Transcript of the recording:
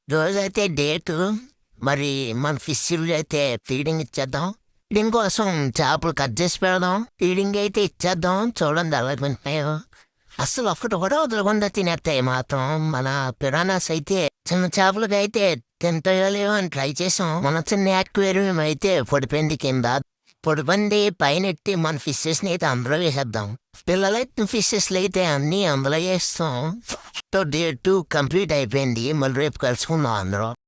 రోజైతే డేటు. మరి మన ఫిష్‌లు అయితే ఫీడింగ్ ఇచ్చేద్దాం. ఫీడింగ్ కోసం చేపలు కట్ చేసి పెడదాం. ఫీడింగ్ అయితే ఇచ్చేద్దాం. చూడండి ఎలాగుంటున్నాయో. అస్సలు ఒక్కటి కూడా వదలకుండా తినేస్తాయి మాత్రం. మన పిరానాస్ అయితే చిన్న చేపలకైతే తింటాయో లేవో అని ట్రై చేసాం. మన చిన్న యాక్వేరియం అయితే పడిపోయింది కింద. పడిపోయింది పైనెట్టి మన ఫిషెస్‌ని అయితే అందులో వేసేద్దాం. పిల్లలైతే ఫిషెస్‌లు అయితే అన్నీ అందులో వేస్తాం. డే 2 కంప్లీట్ అయిపోయింది. మళ్ళీ రేపు కలుసుకుందాం అందరం.